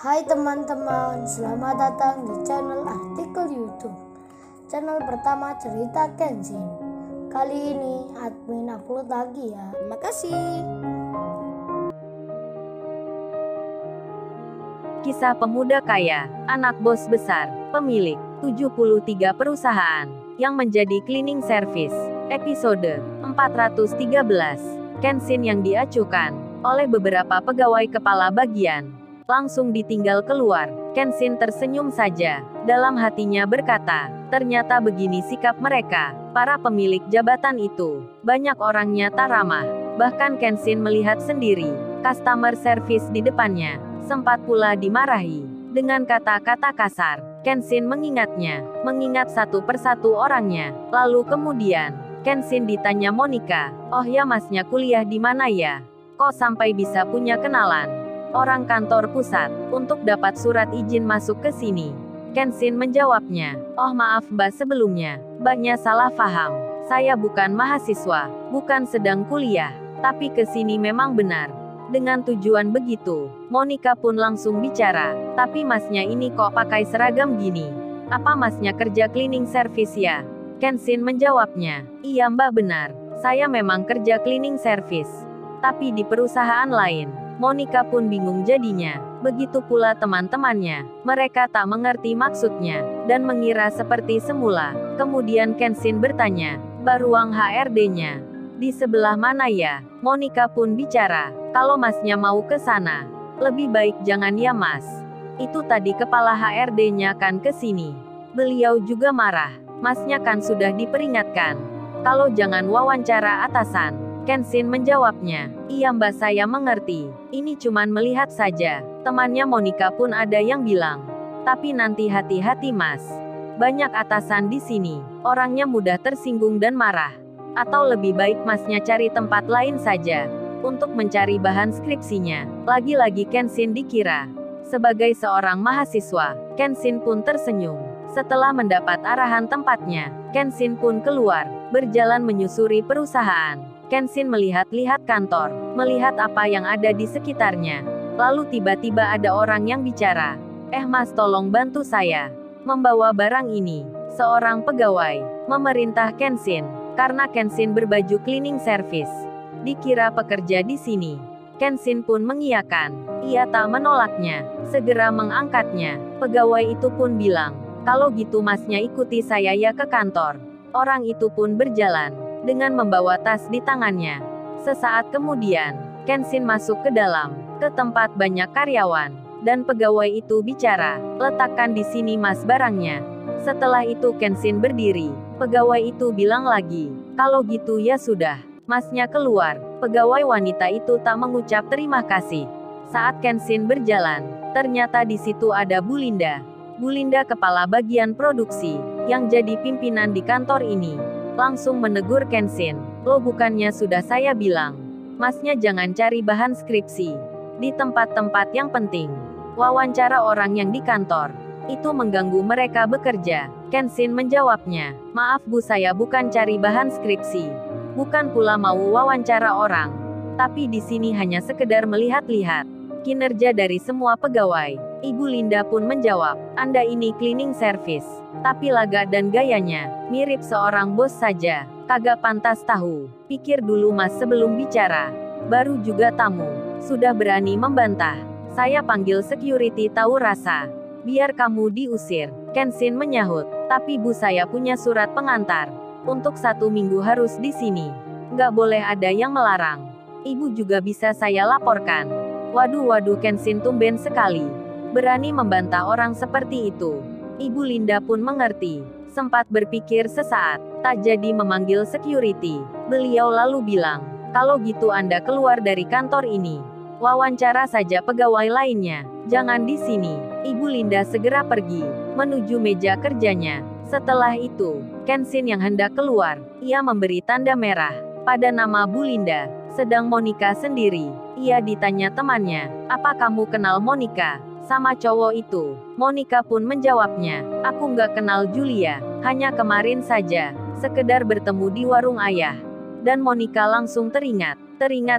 Hai teman-teman, selamat datang di channel artikel YouTube. Channel pertama cerita Kenshin. Kali ini admin upload lagi ya. Terima kasih. Kisah pemuda kaya, anak bos besar, pemilik 73 perusahaan, yang menjadi cleaning service. Episode 413. Kenshin yang diacuhkan oleh beberapa pegawai kepala bagian langsung ditinggal keluar. Kenshin tersenyum saja. Dalam hatinya berkata, ternyata begini sikap mereka, para pemilik jabatan itu. Banyak orangnya tak ramah. Bahkan Kenshin melihat sendiri, customer service di depannya, sempat pula dimarahi. Dengan kata-kata kasar, Kenshin mengingat satu persatu orangnya. Lalu kemudian, Kenshin ditanya Monika, "Oh ya, masnya kuliah di mana ya? Kok sampai bisa punya kenalan orang kantor pusat untuk dapat surat izin masuk ke sini?" Kenshin menjawabnya, "Oh maaf mbak, sebelumnya mbaknya salah paham. Saya bukan mahasiswa, bukan sedang kuliah, tapi ke sini memang benar dengan tujuan begitu." Monika pun langsung bicara, "Tapi masnya ini kok pakai seragam gini? Apa masnya kerja cleaning service ya?" Kenshin menjawabnya, "Iya mbak, benar. Saya memang kerja cleaning service, tapi di perusahaan lain." Monika pun bingung jadinya. Begitu pula teman-temannya. Mereka tak mengerti maksudnya, dan mengira seperti semula. Kemudian Kenshin bertanya, "Mbak, ruang HRD-nya di sebelah mana ya?" Monika pun bicara, "Kalau masnya mau ke sana, lebih baik jangan ya mas. Itu tadi kepala HRD-nya kan ke sini. Beliau juga marah. Masnya kan sudah diperingatkan kalau jangan wawancara atasan." Kenshin menjawabnya, "Iya mbak, saya mengerti. Ini cuman melihat saja." Temannya Monika pun ada yang bilang, "Tapi nanti hati-hati mas. Banyak atasan di sini. Orangnya mudah tersinggung dan marah. Atau lebih baik masnya cari tempat lain saja untuk mencari bahan skripsinya." Lagi-lagi Kenshin dikira sebagai seorang mahasiswa. Kenshin pun tersenyum. Setelah mendapat arahan tempatnya, Kenshin pun keluar, berjalan menyusuri perusahaan. Kenshin melihat-lihat kantor, melihat apa yang ada di sekitarnya. Lalu tiba-tiba ada orang yang bicara, Mas, tolong bantu saya membawa barang ini." Seorang pegawai memerintah Kenshin, karena Kenshin berbaju cleaning service. Dikira pekerja di sini. Kenshin pun mengiyakan. Ia tak menolaknya, segera mengangkatnya. Pegawai itu pun bilang, "Kalau gitu masnya ikuti saya ya ke kantor." Orang itu pun berjalan dengan membawa tas di tangannya. Sesaat kemudian, Kenshin masuk ke dalam, ke tempat banyak karyawan, dan pegawai itu bicara, "Letakkan di sini mas barangnya." Setelah itu Kenshin berdiri. Pegawai itu bilang lagi, "Kalau gitu ya sudah, masnya keluar." Pegawai wanita itu tak mengucap terima kasih. Saat Kenshin berjalan, ternyata di situ ada Bu Linda. Bu Linda kepala bagian produksi, yang jadi pimpinan di kantor ini. Langsung menegur Kenshin, "Loh, bukannya sudah saya bilang, masnya jangan cari bahan skripsi di tempat-tempat yang penting. Wawancara orang yang di kantor itu mengganggu mereka bekerja." Kenshin menjawabnya, "Maaf Bu, saya bukan cari bahan skripsi, bukan pula mau wawancara orang, tapi di sini hanya sekedar melihat-lihat kinerja dari semua pegawai." Ibu Linda pun menjawab, "Anda ini cleaning service, tapi lagak dan gayanya mirip seorang bos saja. Kagak pantas tahu. Pikir dulu mas sebelum bicara. Baru juga tamu, sudah berani membantah. Saya panggil security tahu rasa. Biar kamu diusir." Kenshin menyahut, "Tapi Bu, saya punya surat pengantar. Untuk 1 minggu harus di sini. Nggak boleh ada yang melarang. Ibu juga bisa saya laporkan." Waduh, Kenshin tumben sekali berani membantah orang seperti itu. Ibu Linda pun mengerti. Sempat berpikir sesaat, tak jadi memanggil security. Beliau lalu bilang, "Kalau gitu Anda keluar dari kantor ini. Wawancara saja pegawai lainnya. Jangan di sini." Ibu Linda segera pergi, menuju meja kerjanya. Setelah itu, Kenshin yang hendak keluar, ia memberi tanda merah pada nama Bu Linda. Sedang Monika sendiri. Ia ditanya temannya, "Apa kamu kenal Monika sama cowok itu?" Monika pun menjawabnya, "Aku nggak kenal Julia, hanya kemarin saja sekedar bertemu di warung ayah." Dan Monika langsung teringat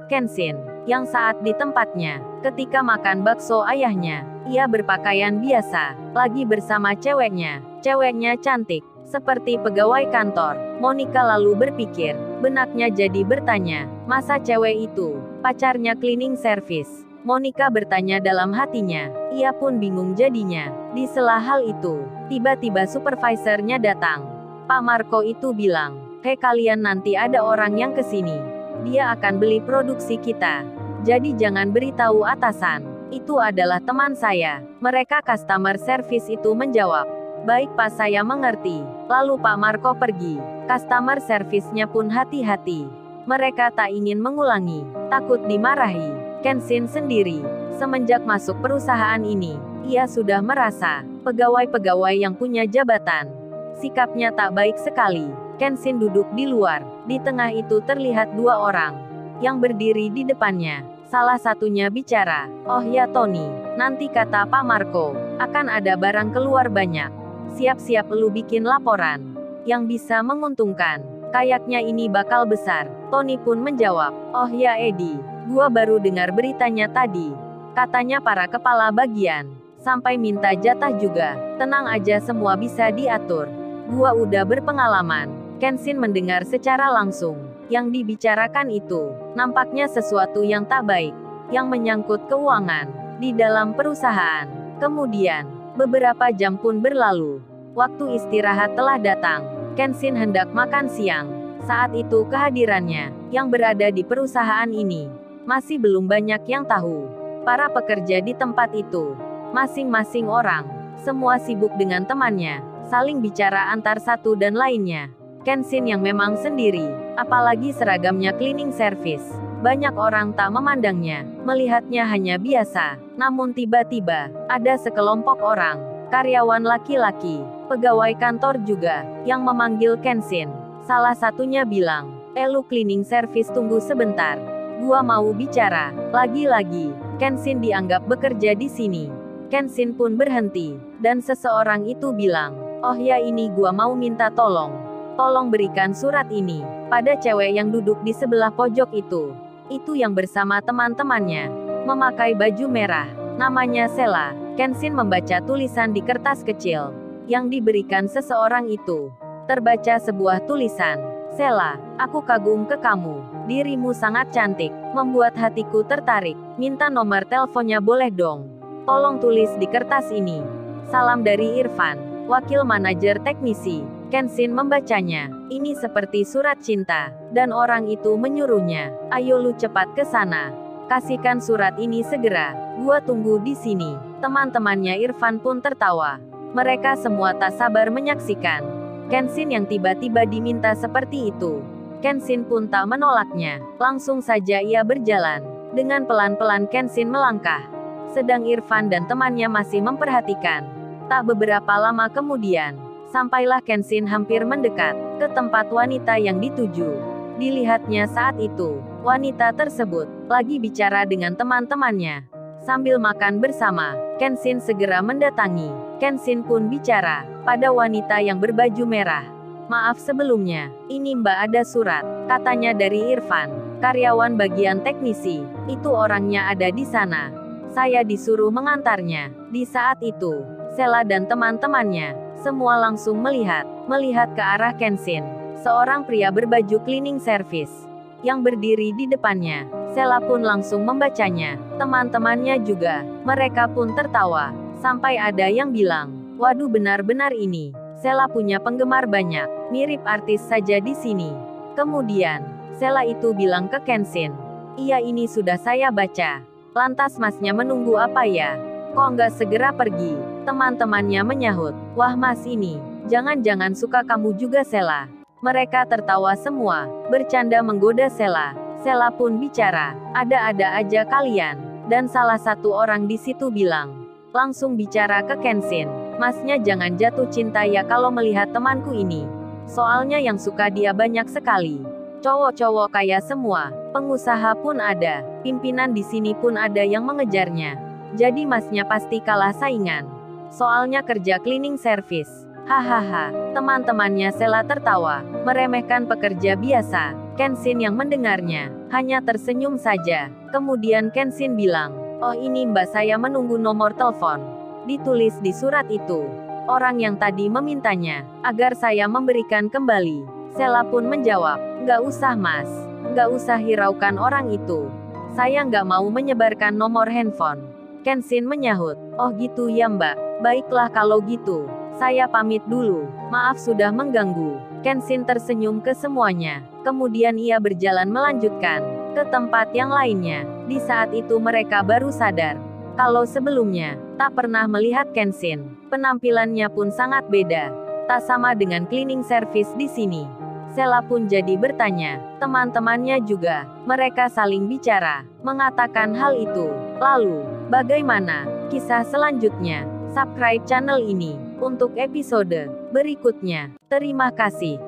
Kenshin, yang saat di tempatnya Ketika makan bakso ayahnya, ia berpakaian biasa, lagi bersama ceweknya. Ceweknya cantik, seperti pegawai kantor. Monica lalu berpikir, benaknya jadi bertanya, masa cewek itu pacarnya cleaning service? Monica bertanya dalam hatinya. Ia pun bingung jadinya. Di sela hal itu, tiba-tiba supervisornya datang. Pak Marco itu bilang, "Hei kalian, nanti ada orang yang kesini. Dia akan beli produksi kita. Jadi jangan beritahu atasan. Itu adalah teman saya." Mereka customer service itu menjawab, "Baik Pak, saya mengerti." Lalu Pak Marco pergi. Customer service-nya pun hati-hati. Mereka tak ingin mengulangi, takut dimarahi. Kenshin sendiri, semenjak masuk perusahaan ini, ia sudah merasa pegawai-pegawai yang punya jabatan. Sikapnya tak baik sekali. Kenshin duduk di luar. Di tengah itu terlihat dua orang yang berdiri di depannya. Salah satunya bicara, "Oh ya Tony, nanti kata Pak Marco, akan ada barang keluar banyak. Siap-siap lu bikin laporan yang bisa menguntungkan. Kayaknya ini bakal besar." Tony pun menjawab, "Oh ya Eddie, gua baru dengar beritanya tadi. Katanya para kepala bagian sampai minta jatah juga. Tenang aja, semua bisa diatur. Gua udah berpengalaman." Kenshin mendengar secara langsung yang dibicarakan itu. Nampaknya sesuatu yang tak baik, yang menyangkut keuangan di dalam perusahaan. Kemudian, beberapa jam pun berlalu. Waktu istirahat telah datang. Kenshin hendak makan siang. Saat itu kehadirannya, yang berada di perusahaan ini, masih belum banyak yang tahu. Para pekerja di tempat itu, masing-masing orang, semua sibuk dengan temannya, saling bicara antar satu dan lainnya. Kenshin yang memang sendiri, apalagi seragamnya cleaning service. Banyak orang tak memandangnya, melihatnya hanya biasa. Namun tiba-tiba, ada sekelompok orang, karyawan laki-laki, pegawai kantor juga, yang memanggil Kenshin. Salah satunya bilang, "Lu cleaning service, tunggu sebentar. Gua mau bicara." Lagi-lagi, Kenshin dianggap bekerja di sini. Kenshin pun berhenti, dan seseorang itu bilang, "Oh ya, ini gua mau minta tolong. Tolong berikan surat ini pada cewek yang duduk di sebelah pojok itu." Itu yang bersama teman-temannya, memakai baju merah. Namanya Sela. Kenshin membaca tulisan di kertas kecil yang diberikan seseorang itu. Terbaca sebuah tulisan, "Sela, aku kagum ke kamu. Dirimu sangat cantik, membuat hatiku tertarik. Minta nomor teleponnya boleh dong? Tolong tulis di kertas ini. Salam dari Irfan, wakil manajer teknisi." Kenshin membacanya. Ini seperti surat cinta, dan orang itu menyuruhnya, "Ayo lu cepat ke sana. Kasihkan surat ini segera. Gua tunggu di sini." Teman-temannya Irfan pun tertawa. Mereka semua tak sabar menyaksikan Kenshin yang tiba-tiba diminta seperti itu. Kenshin pun tak menolaknya. Langsung saja ia berjalan. Dengan pelan-pelan Kenshin melangkah. Sedang Irfan dan temannya masih memperhatikan. Tak beberapa lama kemudian, sampailah Kenshin hampir mendekat ke tempat wanita yang dituju. Dilihatnya saat itu, wanita tersebut lagi bicara dengan teman-temannya. Sambil makan bersama, Kenshin segera mendatangi. Kenshin pun bicara pada wanita yang berbaju merah. "Maaf sebelumnya, ini Mbak, ada surat," katanya dari Irfan, karyawan bagian teknisi. "Itu orangnya ada di sana. Saya disuruh mengantarnya." Di saat itu, Sela dan teman-temannya semua langsung melihat ke arah Kenshin. Seorang pria berbaju cleaning service yang berdiri di depannya. Sela pun langsung membacanya. Teman-temannya juga. Mereka pun tertawa. Sampai ada yang bilang, "Waduh, benar-benar ini. Sela punya penggemar banyak. Mirip artis saja di sini." Kemudian, Sela itu bilang ke Kenshin, "Iya, ini sudah saya baca. Lantas masnya menunggu apa ya? Kok nggak segera pergi?" Teman-temannya menyahut, "Wah mas, ini jangan-jangan suka kamu juga Sela." Mereka tertawa semua, bercanda menggoda Sela. Sela pun bicara, "Ada-ada aja kalian." Dan salah satu orang di situ bilang, langsung bicara ke Kenshin, "Masnya jangan jatuh cinta ya kalau melihat temanku ini. Soalnya yang suka dia banyak sekali. Cowok-cowok kaya semua, pengusaha pun ada, pimpinan di sini pun ada yang mengejarnya. Jadi masnya pasti kalah saingan. Soalnya kerja cleaning service." Hahaha. Teman-temannya Sela tertawa, meremehkan pekerja biasa. Kenshin yang mendengarnya hanya tersenyum saja. Kemudian Kenshin bilang, Oh ini mbak, saya menunggu nomor telepon. Ditulis di surat itu. Orang yang tadi memintanya, agar saya memberikan kembali. Sela pun menjawab, nggak usah mas. Nggak usah hiraukan orang itu. Saya nggak mau menyebarkan nomor handphone. Kenshin menyahut, oh gitu ya mbak. Baiklah kalau gitu. Saya pamit dulu. Maaf sudah mengganggu. Kenshin tersenyum ke semuanya. Kemudian ia berjalan melanjutkan ke tempat yang lainnya. Di saat itu mereka baru sadar kalau sebelumnya tak pernah melihat Kenshin. Penampilannya pun sangat beda. Tak sama dengan cleaning service di sini. Sela pun jadi bertanya. Teman-temannya juga. Mereka saling bicara, mengatakan hal itu. Lalu, bagaimana kisah selanjutnya? Subscribe channel ini untuk episode berikutnya. Terima kasih.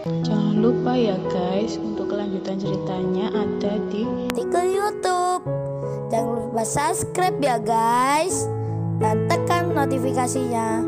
Jangan lupa ya guys, untuk kelanjutan ceritanya ada di Artikel YouTube. Jangan lupa subscribe ya guys, dan tekan notifikasinya